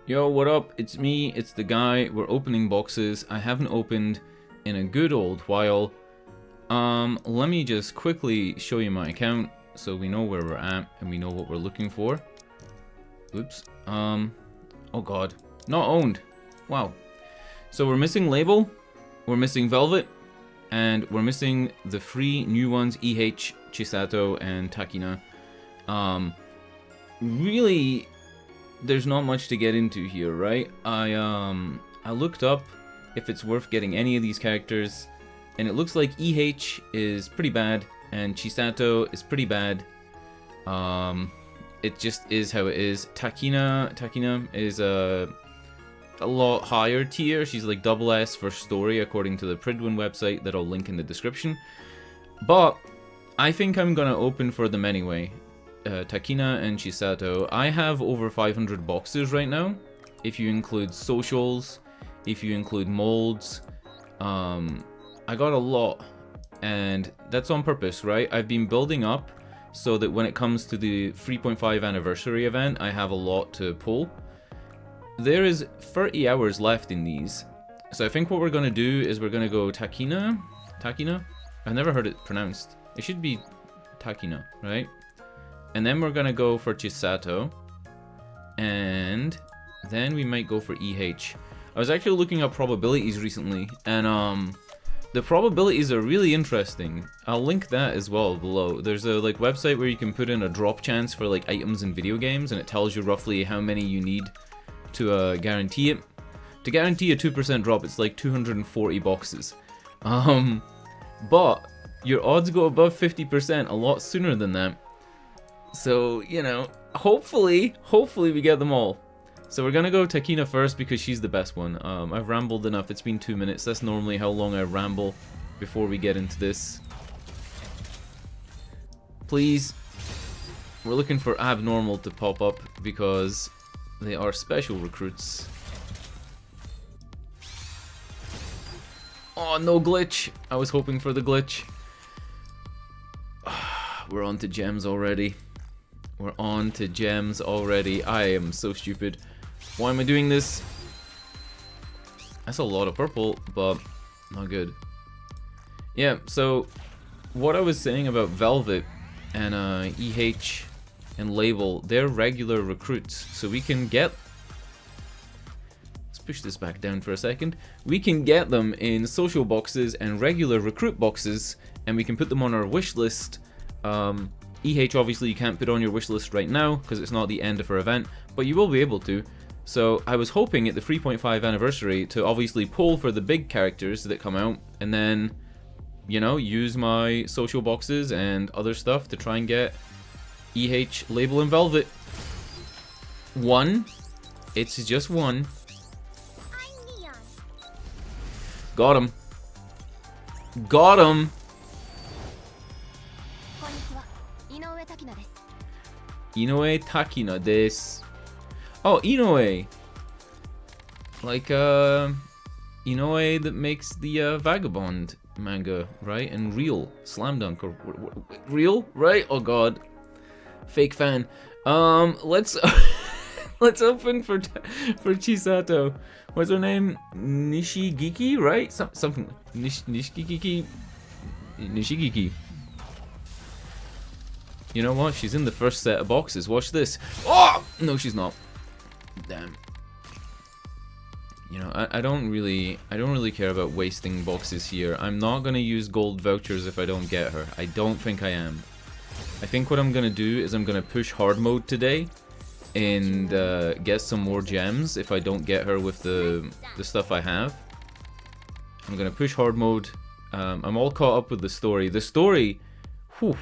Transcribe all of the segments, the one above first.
Yo, what up? It's me, it's the guy. We're opening boxes. I haven't opened in a good old while. Let me just quickly show you my account so we know where we're at and we know what we're looking for. Oops. Oh god. Not owned. Wow. So we're missing Label, we're missing Velvet, and we're missing the three new ones, EH, Chisato, and Takina. Really, there's not much to get into here, right? I looked up if it's worth getting any of these characters, and it looks like EH is pretty bad, and Chisato is pretty bad. It just is how it is. Takina is a lot higher tier. She's like double S for story according to the Prydwen website that I'll link in the description. But I think I'm gonna open for them anyway. Takina and Chisato. I have over 500 boxes right now, if you include socials, if you include molds. I got a lot, and that's on purpose, right? I've been building up so that when it comes to the 3.5 anniversary event, I have a lot to pull. There is 30 hours left in these, so I think what we're going to do is we're going to go Takina? I've never heard it pronounced. It should be Takina, right? And then we're going to go for Chisato, and then we might go for EH. I was actually looking up probabilities recently, and the probabilities are really interesting. I'll link that as well below. There's a like website where you can put in a drop chance for like items in video games, and it tells you roughly how many you need to guarantee it. To guarantee a 2% drop, it's like 240 boxes. But your odds go above 50% a lot sooner than that. So, you know, hopefully we get them all. So we're gonna go Takina first because she's the best one. I've rambled enough. It's been 2 minutes. That's normally how long I ramble before we get into this. Please. We're looking for Abnormal to pop up because they are special recruits. Oh, no glitch. I was hoping for the glitch. We're on to gems already. We're on to gems already. I am so stupid. Why am I doing this? That's a lot of purple, but not good. Yeah, so what I was saying about Velvet and EH and Label, they're regular recruits, so we can get... Let's push this back down for a second. We can get them in social boxes and regular recruit boxes, and we can put them on our wish list. EH obviously you can't put on your wish list right now because it's not the end of our event, but you will be able to. So I was hoping at the 3.5 anniversary to obviously pull for the big characters that come out, and then, you know, use my social boxes and other stuff to try and get EH, Label, and Velvet. One. It's just one. Got him. Got him. Inoue Takina desu. Oh, Inoue. Like, Inoue that makes the Vagabond manga, right? And Real. Slam Dunk. Or Real? Right? Oh god. Fake fan. Let's... let's open for Chisato. What's her name? Nishigiki, right? Something. Nishigiki. You know what? She's in the first set of boxes. Watch this. Oh! No, she's not. Damn. You know, I don't really care about wasting boxes here. I'm not gonna use gold vouchers if I don't get her. I don't think I am. I think what I'm gonna do is I'm gonna push hard mode today and get some more gems if I don't get her with the stuff I have. I'm gonna push hard mode. I'm all caught up with the story. The story, whew.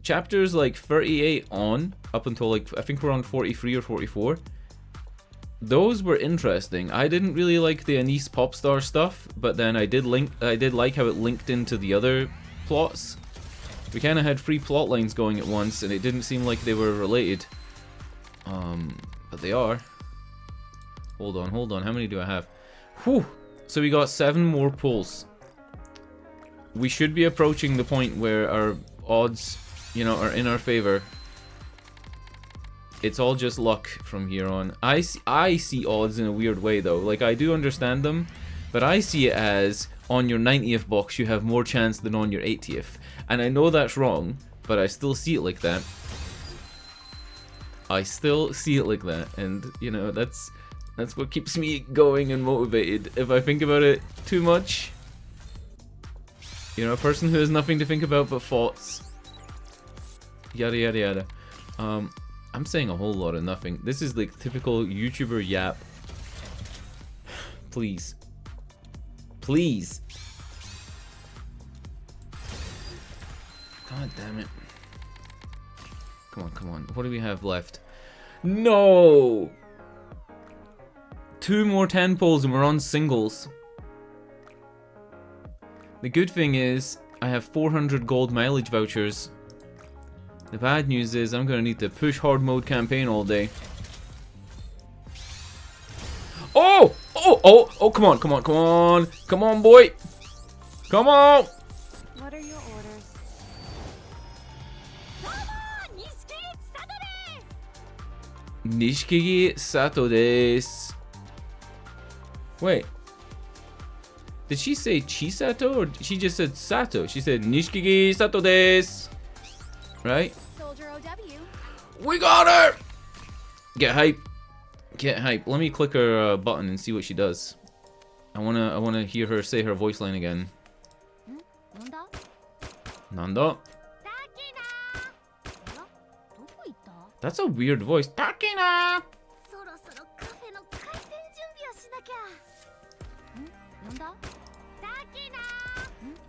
Chapters like 38 on, up until like, I think we're on 43 or 44. Those were interesting. I didn't really like the Anise Popstar stuff, but then I did like how it linked into the other plots. We kind of had 3 plot lines going at once, and it didn't seem like they were related. But they are. Hold on, how many do I have? Whew! So we got 7 more pulls. We should be approaching the point where our odds, you know, are in our favor. It's all just luck from here on. I see odds in a weird way though. Like, I do understand them, but I see it as on your 90th box you have more chance than on your 80th. And I know that's wrong, but I still see it like that. I still see it like that, and you know, that's what keeps me going and motivated. If I think about it too much, you know, a person who has nothing to think about but thoughts, yada yada yada. I'm saying a whole lot of nothing. This is like typical YouTuber yap. Please. Please. God damn it. Come on, come on. What do we have left? No! 2 more 10 pulls and we're on singles. The good thing is, I have 400 gold mileage vouchers. The bad news is I'm gonna need to push hard mode campaign all day. Oh! Oh! Oh! Oh! Come on! Come on! Come on! Come on, boy! Come on! What are your orders? Nikke Sato desu. Wait. Did she say Chisato or she just said Sato? She said Nikke Sato desu. Right? Soldier OW. We got her! Get hype. Get hype. Let me click her button and see what she does. I wanna hear her say her voice line again. Nanda? That's a weird voice. Takina!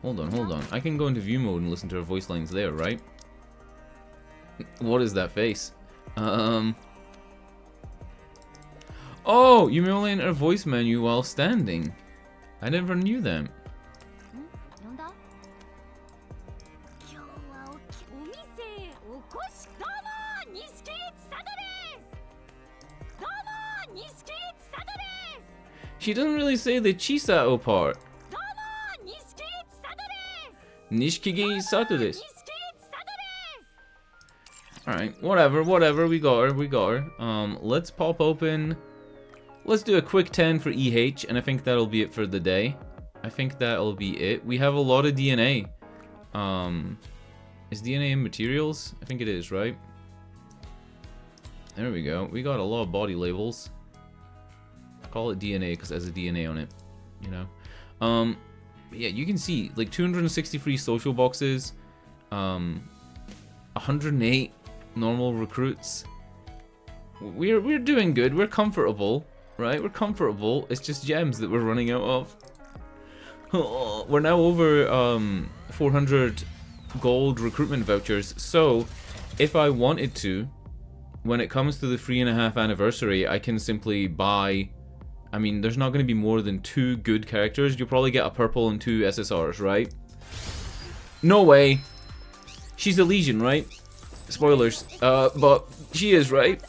Hold on. I can go into view mode and listen to her voice lines there, right? What is that face? Oh, you may only enter voice menu while standing. I never knew that. She doesn't really say the Chisato part. Nikke Sato desu. Alright, whatever, we got her. Let's pop open. Let's do a quick 10 for EH, and I think that'll be it for the day. I think that'll be it. We have a lot of DNA. Is DNA in materials? I think it is, right? There we go. We got a lot of body labels. Call it DNA because it has a DNA on it, you know. Yeah, you can see like 263 social boxes, 108 normal recruits. We're doing good. We're comfortable, right? We're comfortable. It's just gems that we're running out of. We're now over 400 gold recruitment vouchers. So, if I wanted to, when it comes to the 3.5 anniversary, I can simply buy. I mean, there's not going to be more than 2 good characters. You'll probably get a purple and 2 SSRs, right? No way. She's a Legion, right? Spoilers. But she is, right?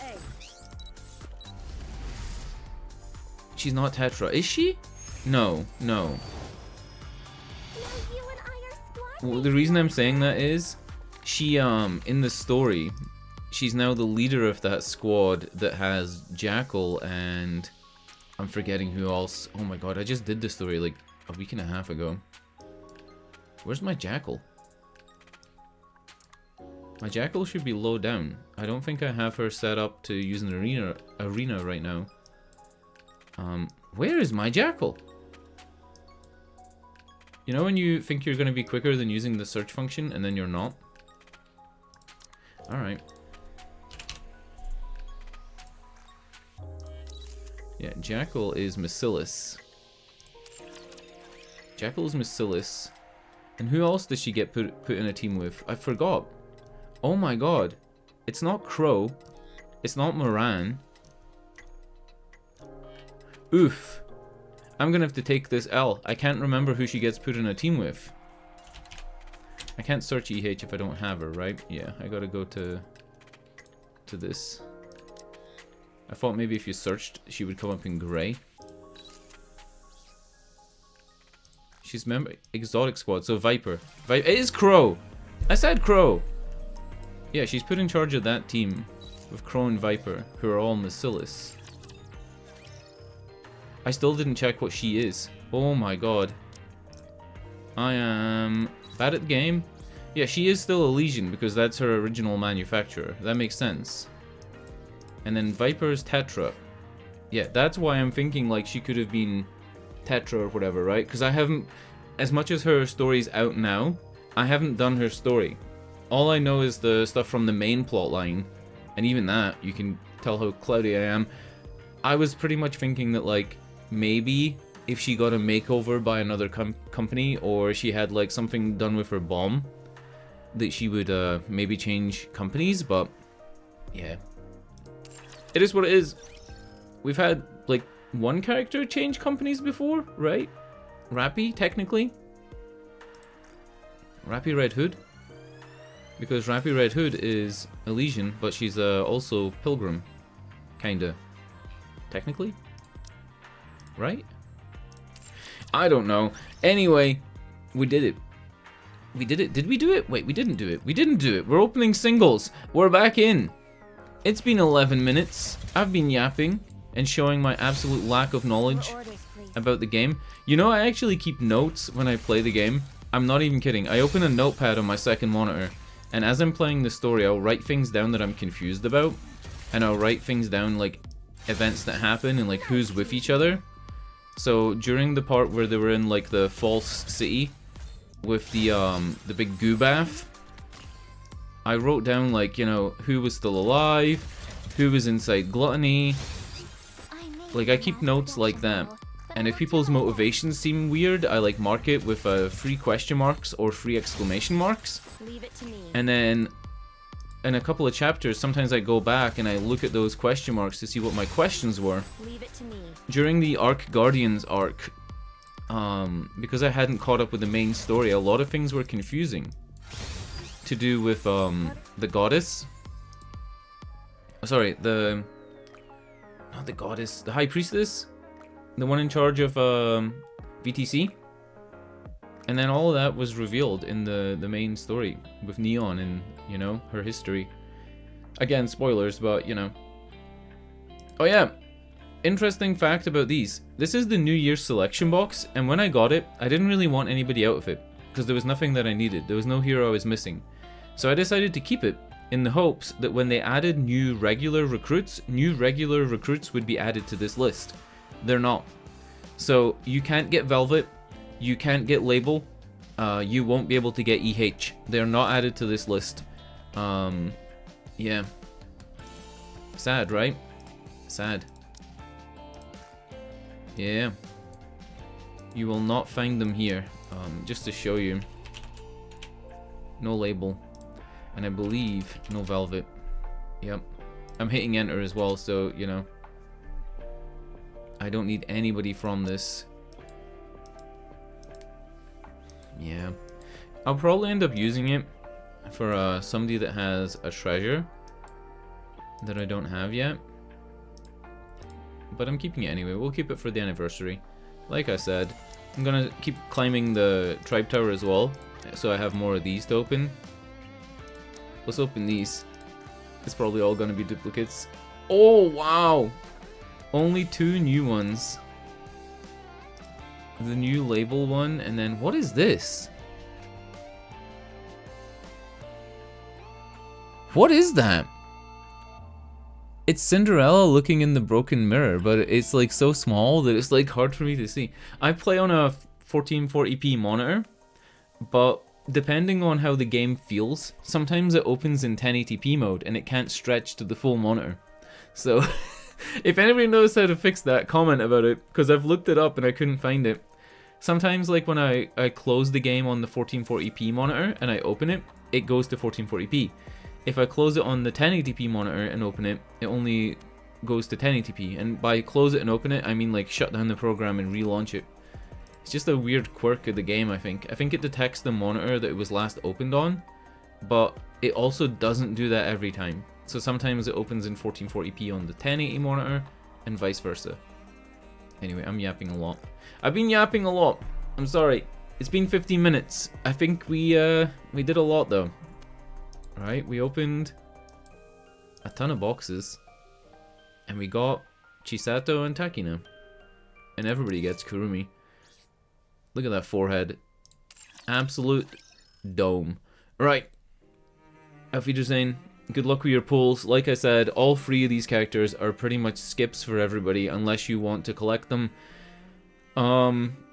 She's not Tetra. Is she? No. Well, the reason I'm saying that is, she, in the story, she's now the leader of that squad that has Jackal and... I'm forgetting who else. Oh my god, I just did this story like a week and a half ago. Where's my Jackal? My Jackal should be low down. I don't think I have her set up to use an arena right now. Where is my Jackal? You know when you think you're going to be quicker than using the search function and then you're not? Alright. Yeah, Jackal is Macilis. Jackal is Macilis. And who else does she get put in a team with? I forgot. Oh my god. It's not Crow. It's not Moran. Oof. I'm gonna have to take this L. I can't remember who she gets put in a team with. I can't search EH if I don't have her, right? Yeah, I gotta go to this. I thought maybe if you searched, she would come up in grey. She's member exotic squad, so Viper. It is Crow. I said Crow. Yeah, she's put in charge of that team. with Crow and Viper, who are all Bacillus. I still didn't check what she is. Oh my god. I am bad at the game. Yeah, she is still Elysian because that's her original manufacturer. That makes sense. And then Viper's Tetra. Yeah, that's why I'm thinking like she could have been Tetra or whatever, right? Because I haven't, as much as her story's out now, I haven't done her story. All I know is the stuff from the main plot line, and even that, you can tell how cloudy I am. I was pretty much thinking that like, maybe if she got a makeover by another company, or she had like something done with her bomb, that she would maybe change companies, but yeah. It is what it is. We've had like one character change companies before, right? Rappy, technically. Rappy Red Hood. Because Rappy Red Hood is Elysian, but she's also Pilgrim. Kinda. Technically? Right? I don't know. Anyway, we did it. We did it. Did we do it? Wait, we didn't do it. We didn't do it. We're opening singles. We're back in. It's been 11 minutes. I've been yapping and showing my absolute lack of knowledge about the game. You know, I actually keep notes when I play the game. I'm not even kidding. I open a notepad on my second monitor, and as I'm playing the story, I'll write things down that I'm confused about, and I'll write things down like events that happen and like who's with each other. So during the part where they were in like the false city with the big goo bath, I wrote down like, you know, who was still alive, who was inside Gluttony. Like I keep notes like that. And if people's motivations seem weird, I like mark it with 3 question marks or 3 exclamation marks. Leave it to me. And then in a couple of chapters, sometimes I go back and I look at those question marks to see what my questions were. Leave it to me. During the Arc Guardians arc, because I hadn't caught up with the main story, a lot of things were confusing. To do with the goddess. Sorry, not the goddess, the high priestess, the one in charge of VTC. And then all of that was revealed in the main story with Neon and, you know, her history. Again, spoilers, but, you know. Oh yeah, interesting fact about these. This is the New Year's selection box, and when I got it, I didn't really want anybody out of it, because there was nothing that I needed. There was no hero I was missing. So I decided to keep it, in the hopes that when they added new regular recruits would be added to this list. They're not. So you can't get Velvet, you can't get Label, you won't be able to get EH. They're not added to this list. Yeah. Sad, right? Sad. Yeah. You will not find them here. Just to show you. No Label. And I believe no Velvet. Yep. I'm hitting enter as well, so, you know. I don't need anybody from this. Yeah. I'll probably end up using it for somebody that has a treasure that I don't have yet. But I'm keeping it anyway. We'll keep it for the anniversary. Like I said, I'm gonna keep climbing the Tribe Tower as well, so I have more of these to open. Let's open these. It's probably all gonna be duplicates. Oh, wow! Only 2 new ones. The new Label one, and then what is this? What is that? It's Cinderella looking in the broken mirror, but it's like so small that it's like hard for me to see. I play on a 1440p monitor, but depending on how the game feels, sometimes it opens in 1080p mode and it can't stretch to the full monitor. So if anybody knows how to fix that, comment about it, because I've looked it up and I couldn't find it. Sometimes like when I close the game on the 1440p monitor and I open it, it goes to 1440p. If I close it on the 1080p monitor and open it, it only goes to 1080p. And by close it and open it, I mean like shut down the program and relaunch it. It's just a weird quirk of the game, I think. I think it detects the monitor that it was last opened on, but it also doesn't do that every time. So sometimes it opens in 1440p on the 1080 monitor and vice versa. Anyway, I'm yapping a lot. I've been yapping a lot. I'm sorry. It's been 15 minutes. I think we did a lot though. Alright, we opened a ton of boxes. And we got Chisato and Takina. And everybody gets Kurumi. Look at that forehead. Absolute dome. Right. Auf Wiedersehen. Good luck with your pulls. Like I said, all 3 of these characters are pretty much skips for everybody unless you want to collect them.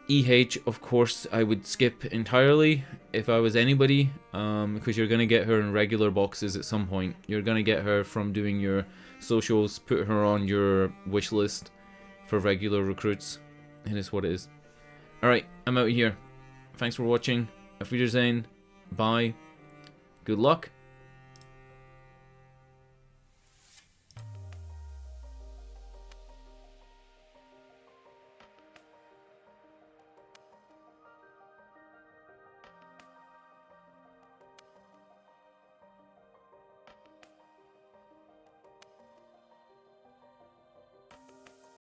EH, of course, I would skip entirely if I was anybody, because you're going to get her in regular boxes at some point. You're going to get her from doing your socials, put her on your wish list for regular recruits. It is what it is. Alright, I'm out of here. Thanks for watching. Auf Wiedersehen. Bye. Good luck.